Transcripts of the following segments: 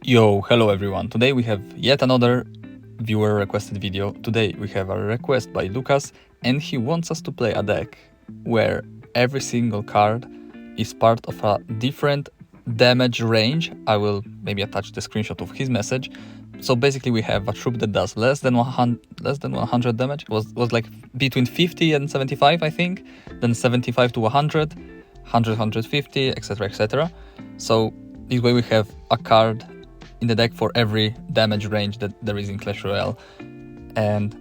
Yo, hello everyone. Today we have yet another viewer requested video. Today we have a request by Lucas and he wants us to play a deck where every single card is part of a different damage range. I will maybe attach the screenshot of his message. So basically we have a troop that does less than 100 damage. It was like between 50 and 75 I think, then 75 to 100, 100, 150, etc, etc. So this way we have a card in the deck for every damage range that there is in Clash Royale. And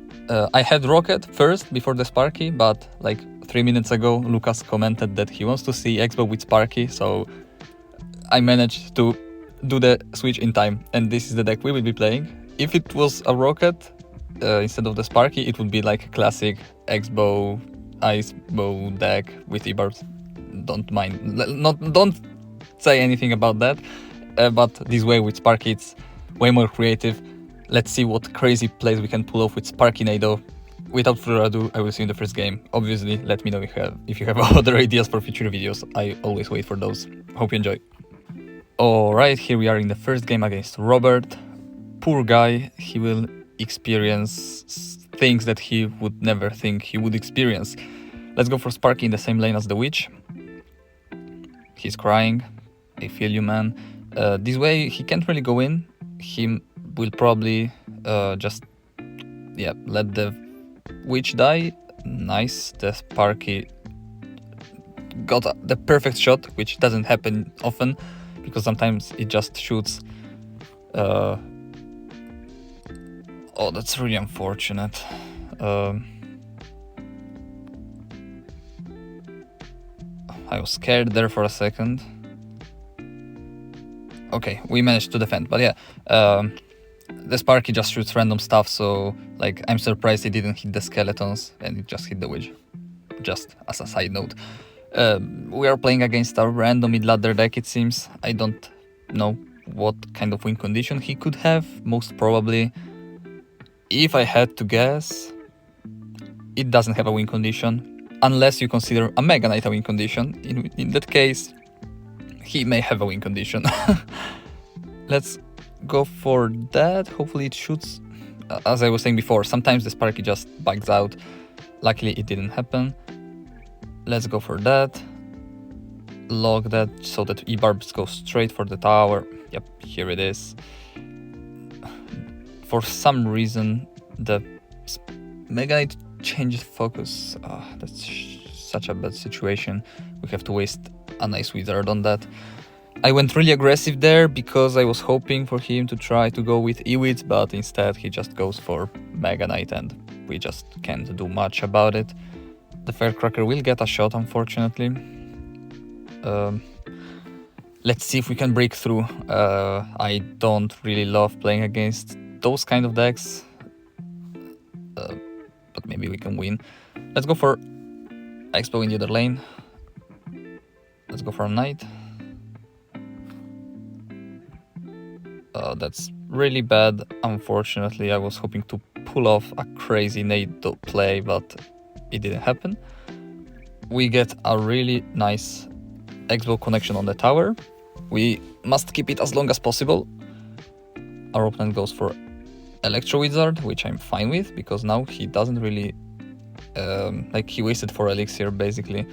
I had Rocket first before the Sparky, but like 3 minutes ago Lucas commented that he wants to see Expo with Sparky, so I managed to do the switch in time, and this is the deck we will be playing. If it was a Rocket instead of the Sparky, it would be like a classic X-Bow, Ice Bow deck with E-Barbs. Don't mind, don't say anything about that. But this way with Sparky it's way more creative. Let's see what crazy plays we can pull off with Sparky Nado. Without further ado, I will see you in the first game. Obviously, let me know if you have other ideas for future videos. I always wait for those. Hope you enjoy. Alright, here we are in the first game against Robert. Poor guy, he will experience things that he would never think he would experience. Let's go for Sparky in the same lane as the Witch. He's crying. I feel you, man. This way he can't really go in. He will probably just let the Witch die. Nice, the Sparky got the perfect shot, which doesn't happen often because sometimes it just shoots. Oh, that's really unfortunate. I was scared there for a second. Okay, we managed to defend, but yeah, the Sparky just shoots random stuff, so like I'm surprised he didn't hit the skeletons and it just hit the Witch. Just as a side note. We are playing against a random mid-ladder deck, it seems. I don't know what kind of win condition he could have. Most probably, if I had to guess, it doesn't have a win condition, unless you consider a Mega Knight a win condition. In that case, he may have a win condition. Let's go for that. Hopefully it shoots. As I was saying before, sometimes the Sparky just bugs out. Luckily it didn't happen. Let's go for that. Lock that so that E-Barbs go straight for the tower. Yep, here it is. For some reason the Mega Knight changed focus. That's such a bad situation. We have to waste a nice wizard on that. I went really aggressive there because I was hoping for him to try to go with E-Wits, but instead he just goes for Mega Knight and we just can't do much about it. The Firecracker will get a shot, unfortunately. Let's see if we can break through. I don't really love playing against those kind of decks, but maybe we can win. Let's go for Expo in the other lane. Let's go for a Knight. That's really bad. Unfortunately, I was hoping to pull off a crazy Nado play, but it didn't happen. We get a really nice X-Bow connection on the tower. We must keep it as long as possible. Our opponent goes for Electro Wizard, which I'm fine with, because now he doesn't really... he wasted 4 elixir, basically.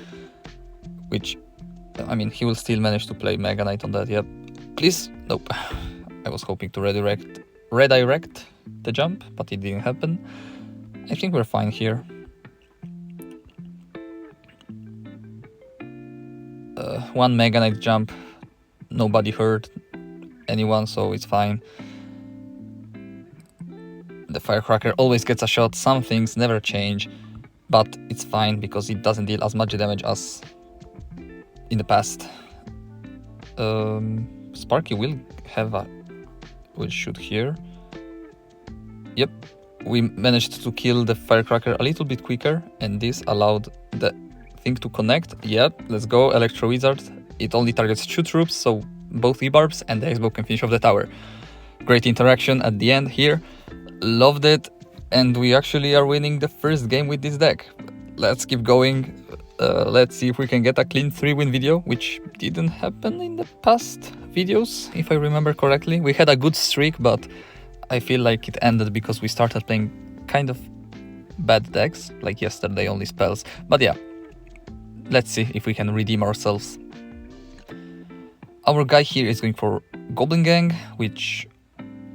Which, I mean, he will still manage to play Mega Knight on that, yep. Please, nope. I was hoping to redirect the jump, but it didn't happen. I think we're fine here. One Mega Knight jump, nobody hurt anyone, so it's fine. The Firecracker always gets a shot. Some things never change, but it's fine because it doesn't deal as much damage as in the past. Sparky will shoot here. Yep, we managed to kill the Firecracker a little bit quicker, and this allowed the thing to connect. Yep, let's go, Electro Wizard. It only targets 2 troops, so both E-Barbs and the X-Bow can finish off the tower. Great interaction at the end here. Loved it, and we actually are winning the first game with this deck. Let's keep going. Let's see if we can get a clean 3-win video, which didn't happen in the past videos, if I remember correctly. We had a good streak, but I feel like it ended because we started playing kind of bad decks, like yesterday, only spells. But yeah, let's see if we can redeem ourselves. Our guy here is going for Goblin Gang, which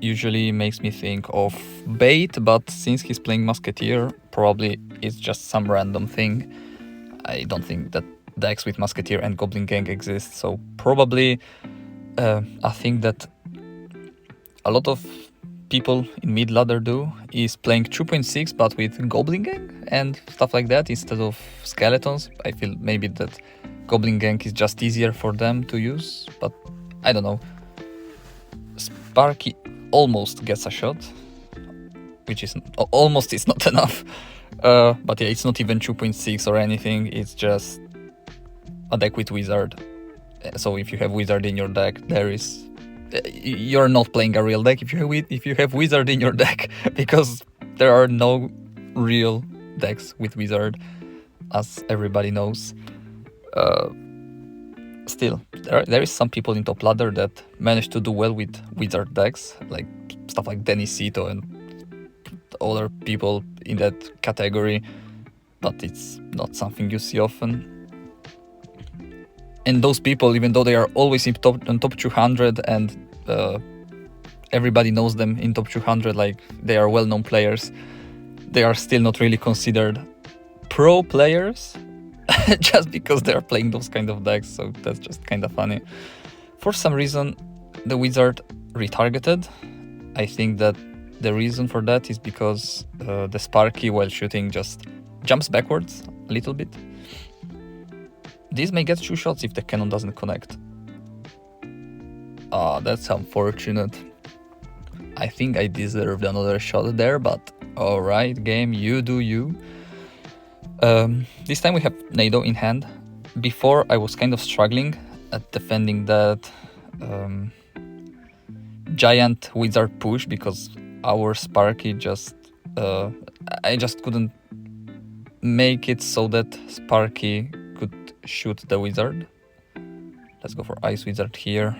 usually makes me think of bait, but since he's playing Musketeer, probably it's just some random thing. I don't think that decks with Musketeer and Goblin Gang exist, so probably a thing that a lot of people in mid-ladder do is playing 2.6 but with Goblin Gang and stuff like that instead of Skeletons. I feel maybe that Goblin Gang is just easier for them to use, but I don't know. Sparky almost gets a shot, which is almost is not enough. But yeah, it's not even 2.6 or anything, it's just a deck with Wizard. So if you have Wizard in your deck, you're not playing a real deck if you have Wizard in your deck, because there are no real decks with Wizard, as everybody knows. Still, there is some people in top ladder that manage to do well with Wizard decks, like stuff like Denisito and other people in that category, but it's not something you see often. And those people, even though they are always in top 200 and everybody knows them in top 200, like they are well-known players, they are still not really considered pro players just because they are playing those kind of decks, so that's just kind of funny. For some reason, the Wizard retargeted. I think that the reason for that is because the Sparky, while shooting, just jumps backwards a little bit. This may get 2 shots if the cannon doesn't connect. Ah, that's unfortunate. I think I deserved another shot there, but alright, game, you do you. This time we have Nado in hand. Before I was kind of struggling at defending that giant Wizard push because our Sparky just... I just couldn't make it so that Sparky could shoot the Wizard. Let's go for Ice Wizard here.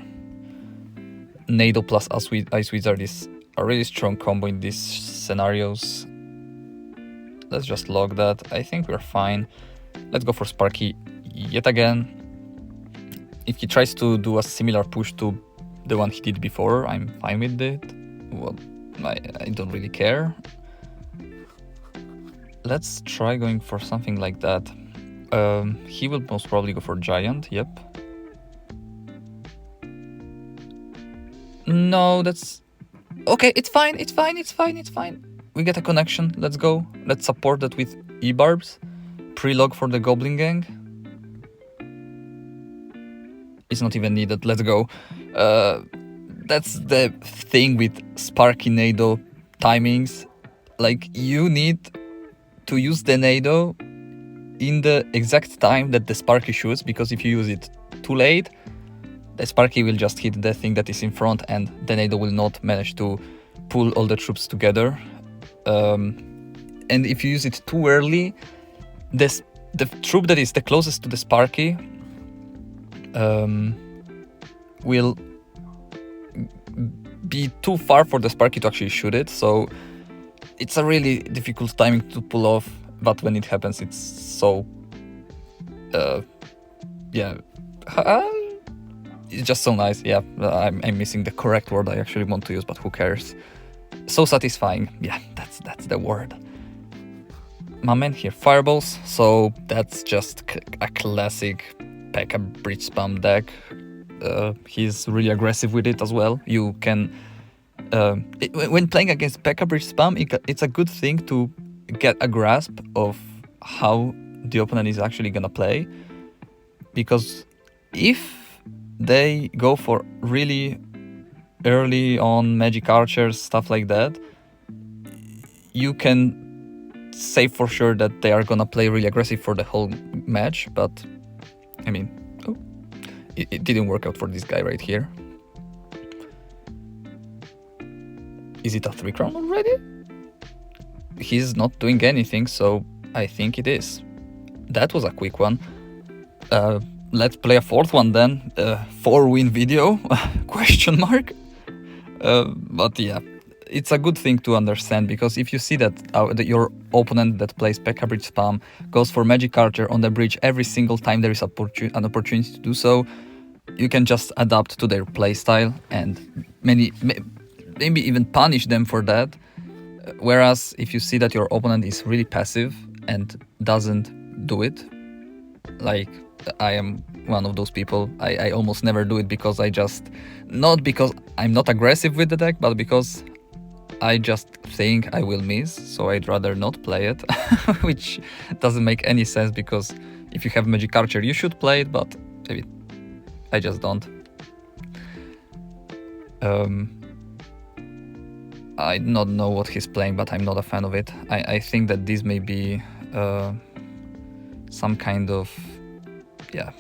Nado plus Ice Wizard is a really strong combo in these scenarios. Let's just log that. I think we're fine. Let's go for Sparky yet again. If he tries to do a similar push to the one he did before, I'm fine with it. Well, I don't really care. Let's try going for something like that. He will most probably go for Giant, yep. No, that's... Okay, it's fine. We get a connection, let's go. Let's support that with E-Barbs. Pre-log for the Goblin Gang. It's not even needed, let's go. That's the thing with Sparky Nado timings. Like, you need to use the Nado in the exact time that the Sparky shoots, because if you use it too late, the Sparky will just hit the thing that is in front and the Nado will not manage to pull all the troops together. And if you use it too early, the troop that is the closest to the Sparky will be too far for the Sparky to actually shoot it, so it's a really difficult timing to pull off, but when it happens it's so... yeah... it's just so nice, yeah, I'm missing the correct word I actually want to use, but who cares. So satisfying, yeah, that's the word. My man here fireballs, so that's just a classic P.E.K.K.A. bridge spam deck. He's really aggressive with it as well. You can... when playing against P.E.K.K.A. bridge spam, it's a good thing to get a grasp of how the opponent is actually gonna play. Because if they go for really early on magic archers, stuff like that, you can say for sure that they are gonna play really aggressive for the whole match, but I mean, it didn't work out for this guy right here. Is it a 3-crown already? He's not doing anything, so I think it is. That was a quick one. let's play a fourth one then. 4-win video? Question mark? But yeah, it's a good thing to understand, because if you see that your opponent that plays P.E.K.K.A. Bridge spam goes for Magic Archer on the bridge every single time there is an opportunity to do so, you can just adapt to their playstyle and maybe even punish them for that. Whereas if you see that your opponent is really passive and doesn't do it, like I am one of those people, I almost never do it, because not because I'm not aggressive with the deck, but because I just think I will miss, so I'd rather not play it, which doesn't make any sense, because if you have Magic Archer you should play it, but maybe I just don't. I don't know what he's playing, but I'm not a fan of it. I think that this may be some kind of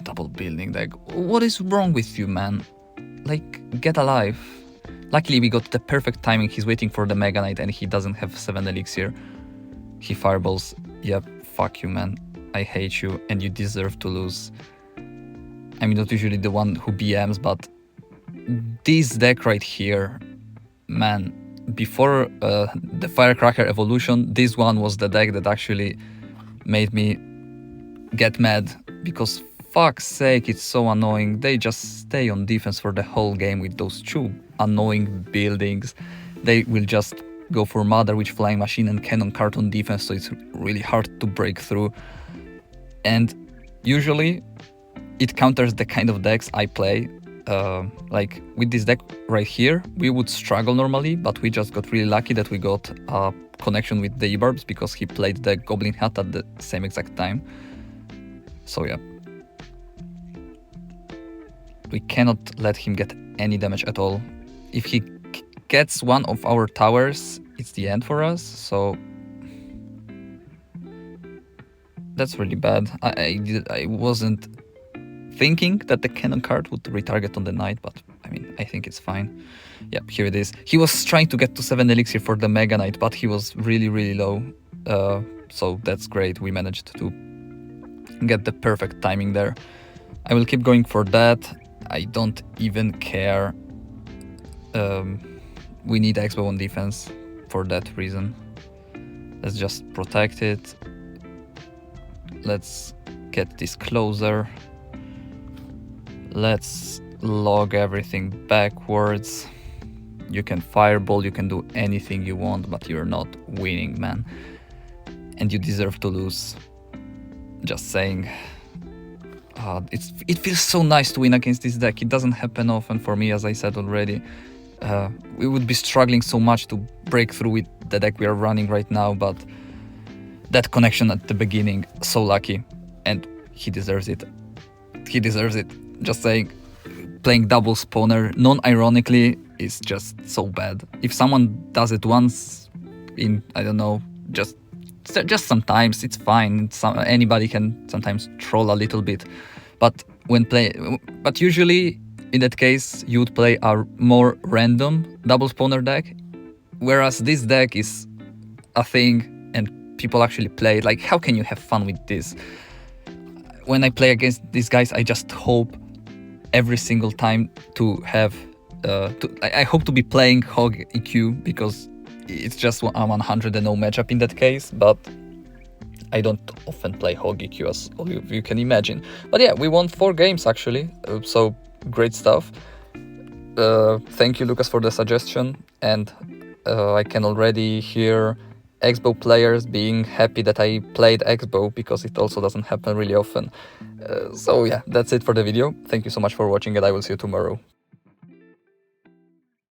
double building deck. What is wrong with you, man? Like, get alive. Luckily we got the perfect timing. He's waiting for the Mega Knight and he doesn't have 7 elixir. He fireballs. Yep, fuck you, man. I hate you and you deserve to lose. I'm not usually the one who BMs, but this deck right here, man, before the Firecracker evolution, this one was the deck that actually made me get mad, because fuck's sake, it's so annoying. They just stay on defense for the whole game with those 2 annoying buildings. They will just go for Mother Witch, Flying Machine and Cannon card on defense, so it's really hard to break through. And usually it counters the kind of decks I play. Like with this deck right here, we would struggle normally, but we just got really lucky that we got a connection with the Ebarbs, because he played the Goblin Hat at the same exact time. So yeah, we cannot let him get any damage at all. If he gets one of our towers, it's the end for us, so that's really bad. I wasn't thinking that the cannon card would retarget on the knight, but I mean, I think it's fine. Yep, here it is. He was trying to get to 7 elixir for the Mega Knight, but he was really low. So that's great. We managed to get the perfect timing there. I will keep going for that. I don't even care. We need X-Bow on defense for that reason. Let's just protect it. Let's get this closer. Let's log everything backwards. You can fireball, you can do anything you want, but you're not winning, man. And you deserve to lose. Just saying. It feels so nice to win against this deck. It doesn't happen often for me, as I said already. We would be struggling so much to break through with the deck we are running right now, but that connection at the beginning, so lucky. And he deserves it. He deserves it. Just saying. Playing double spawner, non-ironically, is just so bad. If someone does it once in, I don't know, just sometimes, it's fine. Anybody can sometimes troll a little bit, but usually in that case you would play a more random double spawner deck, whereas this deck is a thing and people actually play it. Like, how can you have fun with this? When I play against these guys, I just hope every single time to have I hope to be playing Hog EQ, because it's just a 100-0 matchup in that case, but I don't often play Hog EQ, as you can imagine. But yeah, we won 4 games actually, so great stuff. Thank you, Lucas, for the suggestion, and I can already hear X-Bow players being happy that I played X-Bow, because it also doesn't happen really often. So yeah, that's it for the video. Thank you so much for watching, and I will see you tomorrow.